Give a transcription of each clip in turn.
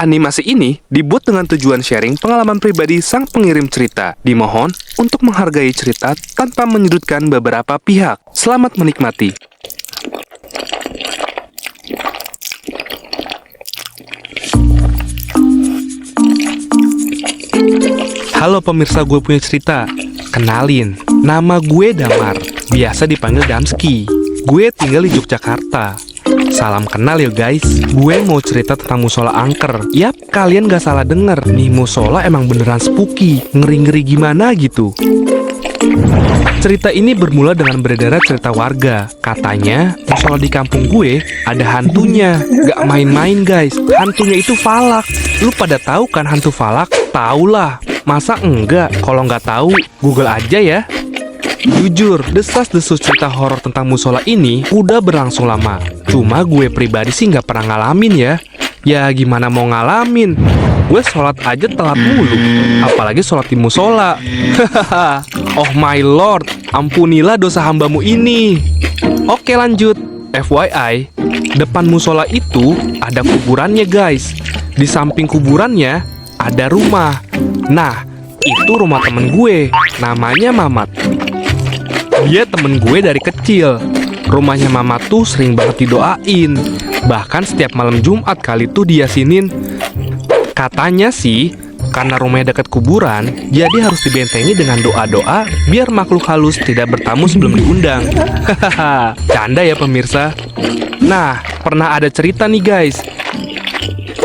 Animasi ini dibuat dengan tujuan sharing pengalaman pribadi sang pengirim cerita. Dimohon untuk menghargai cerita tanpa menyudutkan beberapa pihak. Selamat menikmati. Halo pemirsa Gue Punya Cerita. Kenalin, nama gue Damar, biasa dipanggil Damski. Gue tinggal di Yogyakarta. Salam kenal ya guys. Gue mau cerita tentang musola angker. Yap, kalian gak salah denger. Nih musola emang beneran spooky, ngeri-ngeri gimana gitu. Cerita ini bermula dengan beredarnya cerita warga. Katanya, musola di kampung gue ada hantunya. Gak main-main guys, hantunya itu Falak. Lu pada tahu kan hantu Falak? Taulah. Masa enggak? Kalau nggak tahu, Google aja ya. Jujur, desas-desus cerita horor tentang musola ini udah berlangsung lama. Cuma gue pribadi sih nggak pernah ngalamin ya. Ya gimana mau ngalamin? Gue sholat aja telat mulu, apalagi sholat di musola. Oh my lord, ampunilah dosa hambamu ini. Oke lanjut. FYI, depan musola itu ada kuburannya guys. Di samping kuburannya ada rumah. Nah, itu rumah temen gue, namanya Mamat. Dia temen gue dari kecil. Rumahnya Mamat tuh sering banget didoain. Bahkan setiap malam Jumat kali tuh diasinin. Katanya sih, karena rumahnya dekat kuburan, jadi harus dibentengi dengan doa-doa biar makhluk halus tidak bertamu sebelum diundang. Hahaha, canda ya pemirsa. Nah, pernah ada cerita nih guys.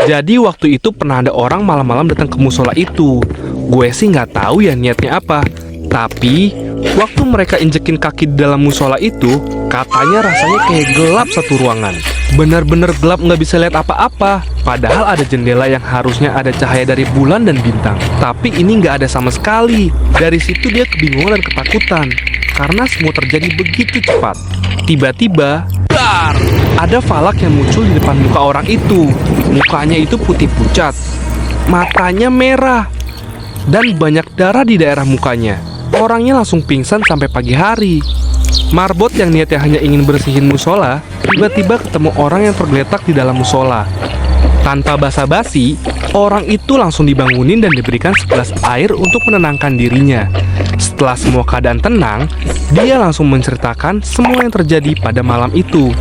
Jadi waktu itu pernah ada orang malam-malam datang ke musola itu. Gue sih nggak tahu ya niatnya apa. Tapi waktu mereka injekin kaki di dalam musola itu, katanya rasanya kayak gelap satu ruangan. Bener-bener gelap, nggak bisa lihat apa-apa. Padahal ada jendela yang harusnya ada cahaya dari bulan dan bintang. Tapi ini nggak ada sama sekali. Dari situ dia kebingungan dan ketakutan karena semua terjadi begitu cepat. Tiba-tiba, dar! Ada Falak yang muncul di depan muka orang itu. Mukanya itu putih pucat, matanya merah, dan banyak darah di daerah mukanya. Orangnya langsung pingsan sampai pagi hari. Marbot yang niatnya hanya ingin bersihin musola, tiba-tiba ketemu orang yang tergeletak di dalam musola. Tanpa basa-basi, orang itu langsung dibangunin dan diberikan segelas air untuk menenangkan dirinya. Setelah semua keadaan tenang, dia langsung menceritakan semua yang terjadi pada malam itu.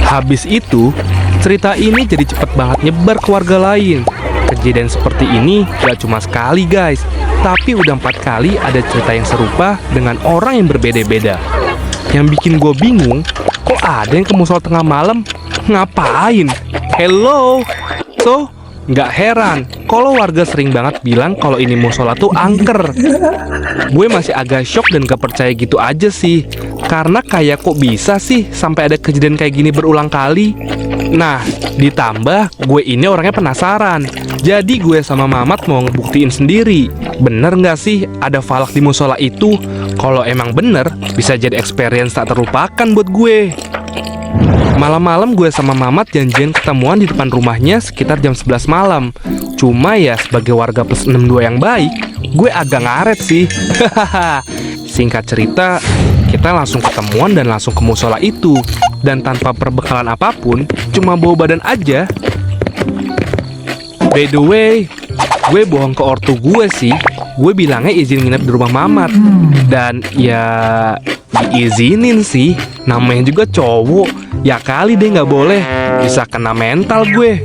Habis itu, cerita ini jadi cepet banget nyebar ke warga lain. Kejadian seperti ini gak cuma sekali guys, tapi udah 4 kali ada cerita yang serupa dengan orang yang berbeda-beda. Yang bikin gue bingung, kok ada yang ke musola tengah malam? Ngapain? Hello? So, nggak heran kalau warga sering banget bilang kalau ini musola tuh angker. Gue masih agak shock dan gak percaya gitu aja sih. Karena kayak kok bisa sih sampai ada kejadian kayak gini berulang kali. Nah, ditambah gue ini orangnya penasaran. Jadi gue sama Mamat mau ngebuktiin sendiri. Bener nggak sih ada Falak di musola itu? Kalau emang bener, bisa jadi experience tak terlupakan buat gue. Malam-malam gue sama Mamat janjian ketemuan di depan rumahnya sekitar jam 11 malam. Cuma ya sebagai warga plus 62 yang baik, gue agak ngaret sih. Singkat cerita, kita langsung ketemuan dan langsung ke musola itu. Dan tanpa perbekalan apapun, cuma bawa badan aja. By the way, gue bohong ke ortu gue sih. Gue bilangnya izin nginep di rumah Mamat. Dan ya diizinin sih, namanya juga cowok. Ya kali deh nggak boleh, bisa kena mental gue.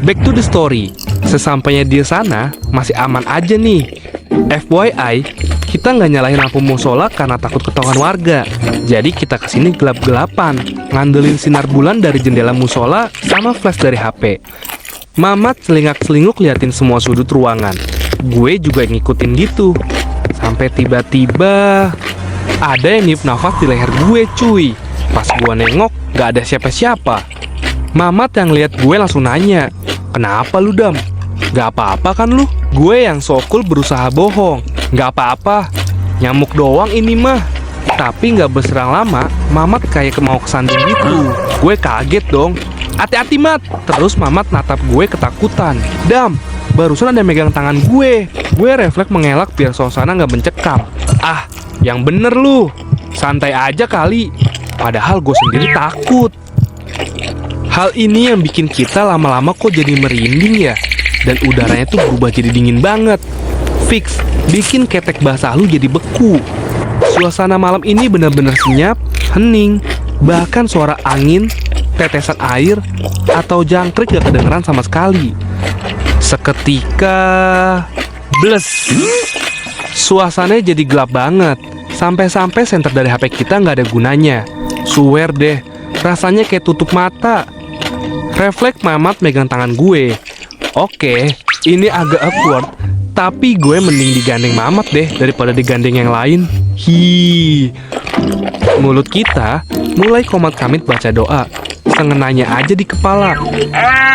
Back to the story. Sesampainya di sana, masih aman aja nih. FYI, kita nggak nyalahin lampu musola karena takut ketahuan warga. Jadi kita kesini gelap-gelapan, ngandelin sinar bulan dari jendela musola sama flash dari HP. Mamat selingak-selinguk liatin semua sudut ruangan. Gue juga ngikutin gitu. Sampai tiba-tiba ada yang niup nafas di leher gue cuy. Pas gue nengok, gak ada siapa-siapa. Mamat yang lihat gue langsung nanya, "Kenapa lu Dam? Gak apa-apa kan lu?" Gue yang so cool berusaha bohong. Gak apa-apa, nyamuk doang ini mah. Tapi gak berserang lama, Mamat kayak mau kesandung gitu. Gue kaget dong. "Hati-hati Mat!" Terus Mamat natap gue ketakutan. "Dam, barusan ada megang tangan gue." Gue refleks mengelak biar suasana gak mencekam. "Ah, yang bener lu. Santai aja kali." Padahal gue sendiri takut. Hal ini yang bikin kita lama-lama kok jadi merinding ya. Dan udaranya tuh berubah jadi dingin banget. Fix, bikin ketek basah lu jadi beku. Suasana malam ini benar-benar senyap, hening. Bahkan suara angin, tetesan air, atau jangkrik gak kedengeran sama sekali. Seketika bles, suasananya jadi gelap banget. Sampai-sampai senter dari HP kita gak ada gunanya. Swear deh, rasanya kayak tutup mata. Refleks Mamat megang tangan gue. Oke, ini agak awkward, tapi gue mending digandeng Mamat deh daripada digandeng yang lain. Mulut kita mulai komat-kamit baca doa. Sengenanya aja di kepala.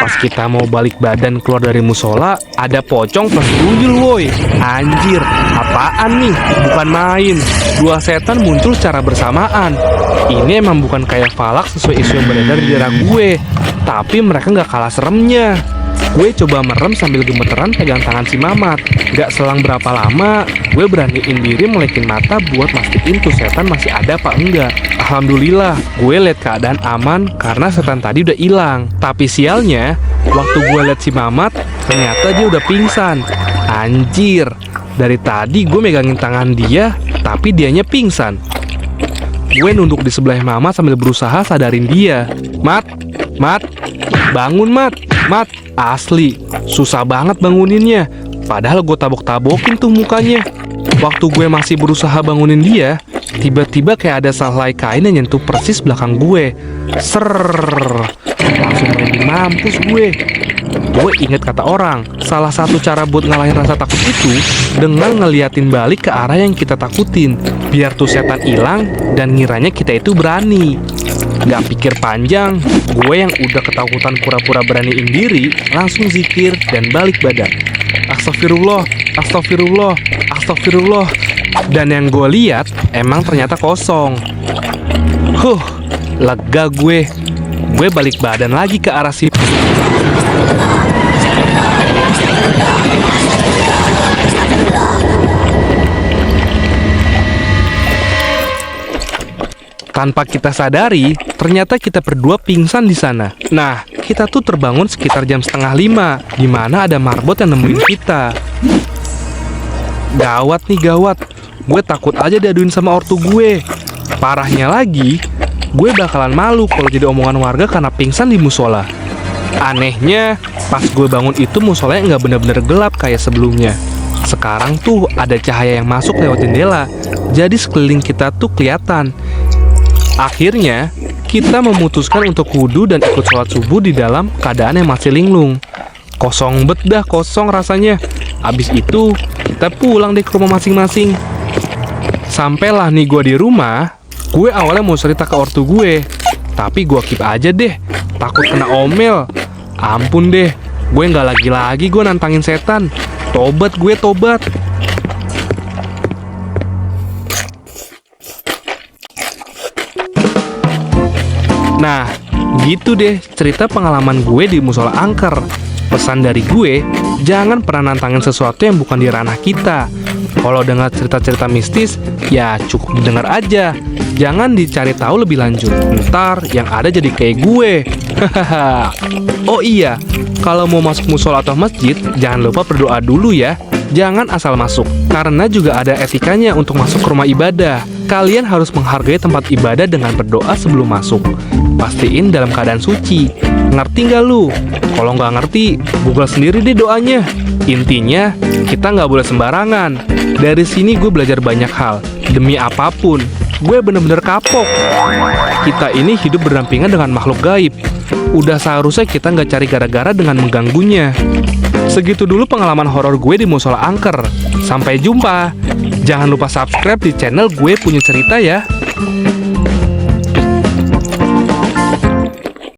Pas kita mau balik badan keluar dari musola, ada pocong plus tuyul woi. Anjir, apaan nih? Bukan main. Dua setan muncul secara bersamaan. Ini emang bukan kayak falak sesuai isu yang beredar di daerah gue, tapi mereka nggak kalah seremnya. Gue coba merem sambil gemeteran pegang tangan si Mamat. Gak selang berapa lama, gue beraniin diri melekin mata buat mastiin tuh setan masih ada apa enggak. Alhamdulillah, gue liat keadaan aman karena setan tadi udah hilang. Tapi sialnya, waktu gue liat si Mamat, ternyata dia udah pingsan. Anjir, dari tadi gue megangin tangan dia, tapi dianya pingsan. Gue nunduk di sebelah Mamat sambil berusaha sadarin dia. Mat, bangun Mat. Asli, susah banget banguninnya. Padahal gue tabok-tabokin tuh mukanya. Waktu gue masih berusaha bangunin dia, tiba-tiba kayak ada sehelai kain yang nyentuh persis belakang gue. Serrrr, langsung merinding mampus gue. Gue inget kata orang, salah satu cara buat ngalahin rasa takut itu dengan ngeliatin balik ke arah yang kita takutin, biar tuh setan hilang dan ngiranya kita itu berani. Gak pikir panjang, gue yang udah ketakutan pura-pura beraniin diri langsung zikir dan balik badan. Astagfirullah. Dan yang gue lihat emang ternyata kosong. Lega gue. Gue balik badan lagi ke arah si. Tanpa kita sadari, ternyata kita berdua pingsan di sana. Nah, kita tuh terbangun sekitar jam 4:30, di mana ada marbot yang nemuin kita. Gawat. Gue takut aja diaduin sama ortu gue. Parahnya lagi, gue bakalan malu kalau jadi omongan warga karena pingsan di musola. Anehnya, pas gue bangun itu musolanya nggak bener-bener gelap kayak sebelumnya. Sekarang tuh ada cahaya yang masuk lewat jendela, jadi sekeliling kita tuh kelihatan. Akhirnya, kita memutuskan untuk wudu dan ikut sholat subuh di dalam keadaan yang masih linglung. Kosong rasanya. Abis itu, kita pulang deh ke rumah masing-masing. Sampailah nih gue di rumah, gue awalnya mau cerita ke ortu gue. Tapi gue keep aja deh, takut kena omel. Ampun deh, gue gak lagi-lagi gue nantangin setan. Tobat. Nah, gitu deh cerita pengalaman gue di musola angker. Pesan dari gue, jangan pernah nantangin sesuatu yang bukan di ranah kita. Kalau dengar cerita-cerita mistis, ya cukup didengar aja. Jangan dicari tahu lebih lanjut. Ntar yang ada jadi kayak gue. Oh iya, kalau mau masuk musola atau masjid, jangan lupa berdoa dulu ya. Jangan asal masuk, karena juga ada etikanya untuk masuk ke rumah ibadah. Kalian harus menghargai tempat ibadah dengan berdoa sebelum masuk. Pastiin dalam keadaan suci. Ngerti nggak lu? Kalau nggak ngerti, Google sendiri deh doanya. Intinya, kita nggak boleh sembarangan. Dari sini gue belajar banyak hal. Demi apapun, gue bener-bener kapok. Kita ini hidup berdampingan dengan makhluk gaib. Udah seharusnya kita nggak cari gara-gara dengan mengganggunya. Segitu dulu pengalaman horor gue di musola angker. Sampai jumpa. Jangan lupa subscribe di channel Gue Punya Cerita ya.